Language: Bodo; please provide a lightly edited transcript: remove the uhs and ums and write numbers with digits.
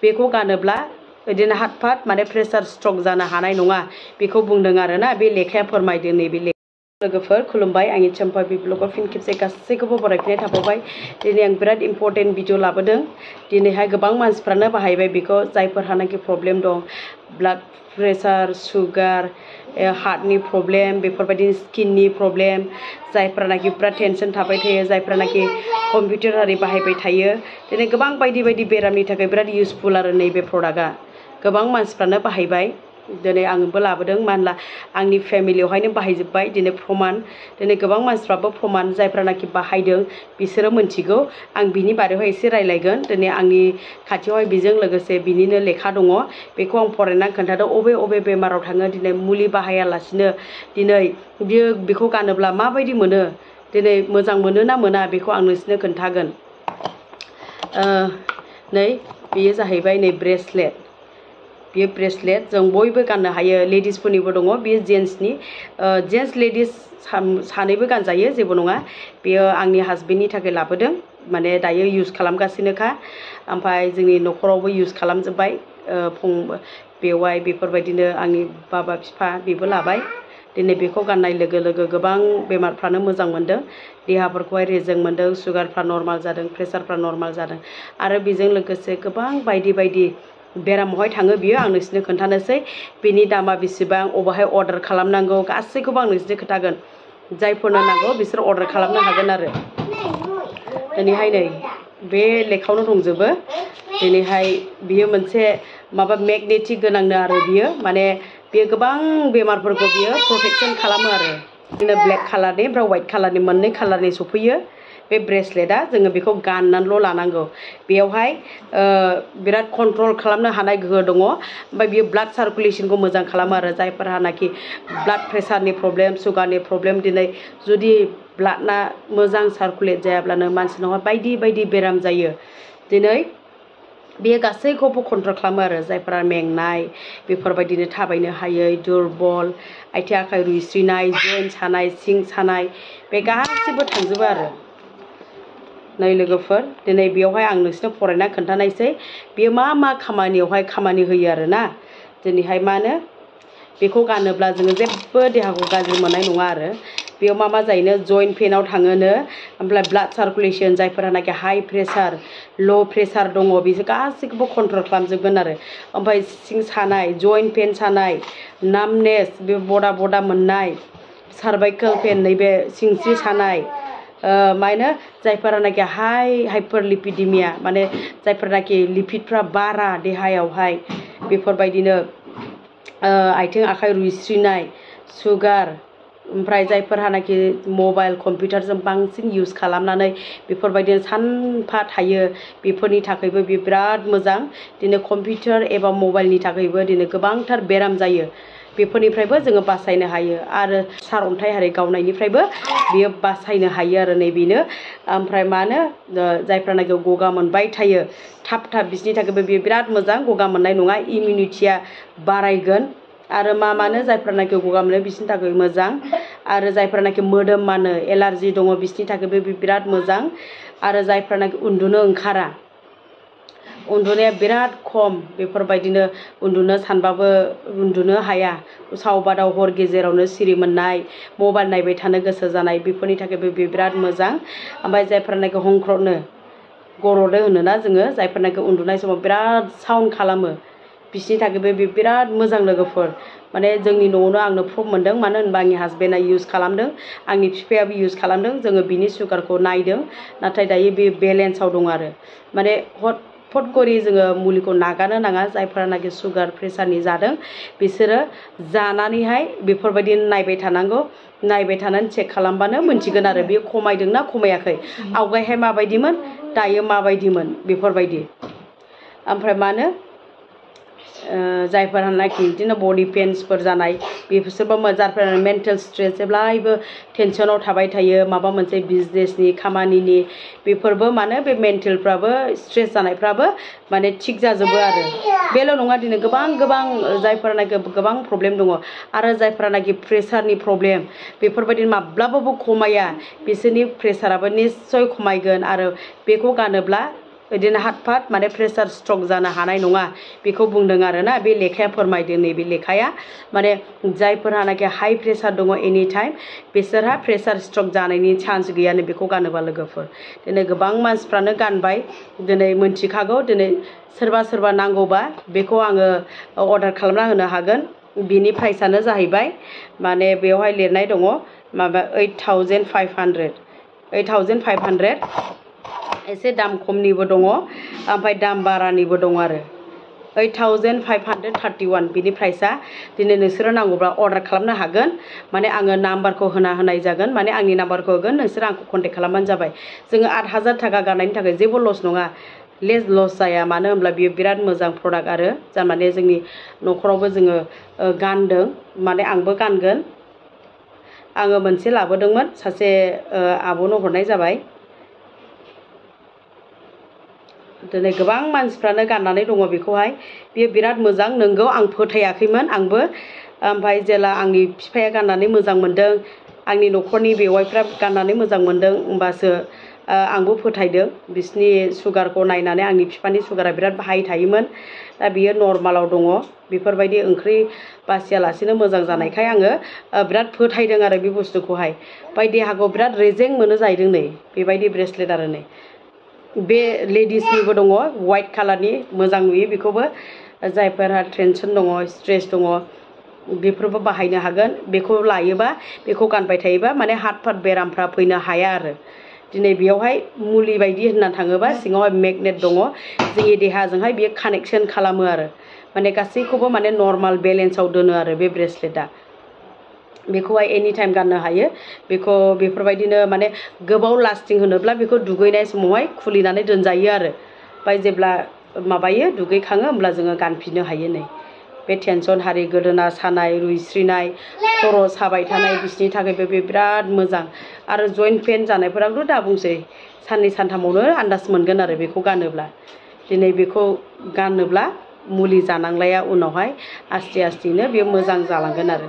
बेखौ गानोब्ला बिदिनो हार्ट माने प्रेसार स्ट्रक जानो हानाय नङा बेखौ बुंदों आरोना बे लेखाया फोरमायदों नैबे लोगोफोर खुलुमबाय आंनि चम्पा ब्लगाव फिन खेबसे गासैखौबो बरायफिननाय थाबावबाय दिनै आं बिराद इम्पर्टेन्ट भिडिअ लाबोदों दिनैहाय गोबां मानसिफ्रानो बाहायबाय बेखौ जायफोरहानाखि प्रब्लेम दं ब्लाड प्रेसार सुगार हार्टनि प्रब्लेम बेफोरबायदि स्किननि प्रब्लेम जायफोरानाखि बिराद टेनसन थाबाय थायो जायफोरानाखि कम्पिउटार आरि बाहायबाय थायो दिनै गोबां बायदि बायदि बेरामनि थाखाय बिराद इउजफुल आरो नैबे प्रडाक्टआ गोबां मानसिफ्रानो बाहायबाय दिनै आंबो लाबोदों मानोना आंनि फेमिलियावहायनो बाहायजोब्बाय दिनै प्रमान दिनै गोबां मानसिफ्राबो प्रमान जायफोरानाखि बाहायदों बिसोरो मोनथिगौ आं बिनि बारैहाय एसे रायलायगोन दिनै आंनि खाथियावहाय बेजों लोगोसे बिनिनो लेखा दङ बेखौ आं फरायनानै खोन्थादों अबे बेमाराव थाङो दिनै मुलि बाहायालासिनो दिनै बियो बेखौ गानोब्ला माबायदि मोनो दिनै मोजां मोनो ना मोना बेखौ आं नोंसोरनो खोन्थागोन नै बेयो जाहैबाय नै ब्रेसलेट बेयो ब्रेसलेट जों बयबो गाननो हायो लेडिसफोरनिबो दङ बेयो जेन्ट्सनि जेन्ट्स लेडिस सानैबो गानजायो जेबो नङा बेयो आंनि हासबेन्डनि थाखाय लाबोदों माने दायो इउज खालामगासिनोखा ओमफ्राय जोंनि न'खरावबो इउज खालामजोब्बाय बेवाय बेफोरबायदिनो आंनि बाबा बिफा बेबो लाबाय दिनै बेखौ गाननाय लोगो लोगो गोबां बेमारफ्रानो मोजां मोनदों देहाफोरखौहाय रेजें मोनदों सुगारफ्रा नर्माल जादों प्रेसारफ्रा नर्माल जादों आरो बेजों लोगोसे गोबां बायदि बायदि बेरामावहाय थाङो बियो आं नोंसोरनो खोन्थानोसै बेनि दामा बेसेबां अबावहाय अर्डार खालामनांगौ गासैखौबो आं नोंसोरनो खोन्थागोन जायफोरनो नांगौ बिसोर अर्डार खालामनो हागोन आरो दिनैहाय नै बे लेखायावनो दंजोबो दिनैहाय बियो मोनसे माबा मेगनेटिक गोनांनो आरो बियो माने बेयो गोबां बेमारफोरखौ बियो प्रटेक्सन खालामो आरो बिदिनो ब्लेक कालारनि ओमफ्राय व्हाइट कालारनि मोननै कालारनि सफैयो बे ब्रेसलेटआ जोङो बेखौ गाननानैल' लानांगौ बेयावहाय बिराद कन्ट्रल खालामनो हानाय गोहो दङ ओमफ्राय बियो ब्लाड सार्कुलेसनखौ मोजां खालामो आरो जायफोरहानाखि ब्लाड प्रेसारनि प्रब्लेम सुगारनि प्रब्लेम दिनै जुदि ब्लाडना मोजां सार्कुलेट जायाब्लानो मानसिनावहाय बायदि बायदि बेराम जायो दिनै बेयो गासैखौबो कन्ट्रल खालामो आरो जायफोरा मेंनाय बेफोरबायदिनो थाबायनो हायै दुरबल आथिं आखाइ रुइस्रिनाय जइन्ट सानाय सिं सानाय बे गासैबो थांजोबो आरो नै लोगोफोर दिनै बेयावहाय आं नोंसोरनो फरायना खोन्थानायसै बेयो मा खामानियावहाय खामानि होयो आरोना दिनैहाय मा होनो बेखौ गानोब्ला जोङो जेबो देहाखौ गाज्रि मोननाय नङा आरो बेयाव मा जायोनो जइन्ट पेनाव थाङोनो ओमफ्राय ब्लाड सार्कुलेसन जायफोरानाखि हाइ प्रेसार ल' प्रेसार दङ बिसोर गासैखौबो कन्ट्रल खालामजोबगोन आरो ओमफ्राय सिं सानाय जइन्ट पेन सानाय नामनेस बे बदा मोननाय सार्भाइकेल पेन नैबे सिंस्रि सानाय माने जायफोरानाखि हाइपारलिपिडेमिया माने जायफोरनाखि लिपिडफ्रा बारा देहायावहाय बेफोरबायदिनो आथिं आखाइ रुइस्रिनाय सुगार ओमफ्राय जायफोरहानाखि मबाइल कम्पिउटारजों बांसिन इउज खालामनानै बेफोरबायदिनो सानफा थायो बेफोरनि थाखायबो बे बिराद मोजां दिनै कम्पिउटार एबा मबाइलनि थाखायबो दिनै गोबांथार बेराम जायो बेफोरनिफ्रायबो जोङो बासायनो हायो आरो सारअन्थाइ हारि गावनायनिफ्रायबो बियो बासायनो हायो आरो नैबेनो ओमफ्राय मानो जायफ्रानाखि गगा मोनबाय थायो थाब बिसोरनि थाखायबो बियो बिराद मोजां गगा मोननाय नङा इमिउनिटिया बारायगोन आरो मानो जायफ्रानाखि गगा मोनो बिसोरनि थाखाय मोजां आरो जायफ्रानाखि मोदोम मानो एलार्जि दङ बिसोरनि थाखायबो बिराद मोजां आरो जायफ्रानाखि उन्दुनो ओंखारा उन्दुनाया बिराद खम बेफोरबायदिनो उन्दुनो सानबाबो उन्दुनो हाया सावबादाव हर गेजेरावनो सिरि मोननाय मबाइल नायबाय थानो गोसो जानाय बेफोरनि थाखायबो बे बिराद मोजां ओमफ्राय जायफोरनाखि हंख्रनो गरदो होनोना जोङो जायफोरनाखि उन्दुनाय समाव बिराद साउन्ड खालामो बिसोरनि थाखायबो बे बिराद मोजां लोगोफोर माने जोंनि न'आवनो आंनो प्रुफ मोनदों मानो होनबा आंनि हासबेन्डआ इउज खालामदों आंनि बिफायाबो इउज खालामदों जोङो बिनि सुगारखौ नायदों नाथाय दायो बे बेलेन्सआव दं आरो माने फटकरि जोङो मुलिखौ नागारनो नाङा जायफोरानाखि सुगार प्रेसारनि जादों बिसोरो जानानैहाय बेफोरबायदि नायबाय थानांगौ नायबाय थानानै चेक खालामबानो मोनथिगोन आरो बेयो खमायदोंना खमायाखै आवगायहाय माबायदिमोन दायो माबायदिमोन बेफोरबायदि ओमफ्राय मानो जायफोरहानाखि बिदिनो बडि पेन्सफोर जानाय बिसोरबो जायफोरा मेन्टेल स्ट्रेस जेब्लायबो टेनसनाव थाबाय थायो माबा मोनसे बिजनेसनि खामानिनि बेफोरबो माने बे मेन्टेलफ्राबो स्ट्रेस जानायफ्राबो माने थिग जाजोबो आरो बेल' नङा दिनै गोबां जायफोरनाखि गोबां प्रब्लेम दङ आरो जायफोरनाखि प्रेसारनि प्रब्लेम बेफोरबायदि माब्लाबाबो खमाया बिसोरनि प्रेसाराबो निस्सय खमायगोन आरो बेखौ गानोब्ला बिदिनो हाथ माने प्रेसार स्ट्रक जानो हानाय नङा बेखौ बुंदों आरोना बे लेखाया फोरमायदों नैबे लेखाया माने जायफोरहानाखि हाई प्रेसार दङ एनि टाइम बिसोरहा प्रेसार स्ट्रक जानायनि चान्स गैयानो बेखौ गानोबा लोगोफोर दिनै गोबां मानसिफ्रानो गानबाय दिनै मोनथिखागौ दिनै सोरबा नांगौबा बेखौ आङो अर्डार खालामना होनो हागोन बिनि प्राइसआनो जाहैबाय माने बेवहाय लिरनाय दङ माबा 8,500 एसे दाम खमनिबो दङ ओमफ्राय दाम बारानिबो दङ आरो 8,531 बिनि प्राइसआ दिनै नोंसोरो नांगौब्ला अर्डार खालामनो हागोन माने आङो नाम्बारखौ होनाय जागोन माने आंनि नाम्बारखौ होगोन नोंसोरो आंखौ कन्टेक्ट खालामबानो जाबाय जोङो 8,000 थाखा गारनायनि थाखाय जेबो लस नङा लस जाया मानो होनब्ला बियो बिराद मोजां प्रडाक्ट आरो जा माने जोंनि न'खरावबो जोङो गानदों माने आंबो गानगोन आङो मोनसे लाबोदोंमोन सासे आब'नो हरनाय जाबाय दिनै गोबां मानसिफ्रानो गाननानै दङ बेखौहाय बियो बिराद मोजां नंगौ आं फोथायाखैमोन आंबो ओमफ्राय जेला आंनि बिफाया गाननानै मोजां मोनदों आंनि न'खरनि बेवाइफ्रा गाननानै मोजां मोनदों होमबासो आंबो फोथायदों बिसिनि सुगारखौ नायनानै आंनि बिफानि सुगारा बिराद हाइ थायोमोन दा बियो नर्मालाव दङ बेफोरबायदि ओंख्रि बासियालासेनो मोजां जानायखाय आङो बिराद फोथायदों आरो बे बुस्थुखौहाय ओमफ्राय देहाखौ बिराद रेजें मोनो जाहैदों नै बेबायदि ब्रेसलेट आरो नै बे लेडिसनिबो दङ वाइट कालारनि मोजां नुयो बेखौबो जायफोरहा टेनसन दङ स्ट्रेस दङ बेफोरबो बाहायनो हागोन बेखौ लायोबा बेखौ गानबाय थायोबा माने हार्ट बेरामफ्रा फैनो हाया आरो दिनै बेयावहाय मुलि बायदि होनना थाङोबा सिङावहाय मेगनेट दङ जोंनि देहाजोंहाय बियो कानेक्सन खालामो आरो माने गासैखौबो माने नर्माल बेलेन्सआव दोनो आरो बे ब्रेसलेटआ बेखौहाय एनि टाइम गाननो हायो बेखौ बेफोरबायदिनो माने गोबाव लास्टिं होनोब्ला बेखौ दुगैनाय समावहाय खुलिनानै दोनजायो आरो ओमफ्राय जेब्ला माबायो दुगैखाङो होमब्ला जोङो गानफिननो हायो नै बे टेनसन हारि गोदोना सानाय रुइस्रिनाय खर' साबाय थानाय बिसिनि थाखायबो बे बिराद मोजां आरो जइन्ट पेन जानायफोराबोथ' दा बुंसै साननै सानथामावनो आन्दाज मोनगोन आरो बेखौ गानोब्ला दिनै बेखौ गानोब्ला मुलि जानांलाया उनावहाय आस्ते आस्तेनो बे मोजां जालांगोन आरो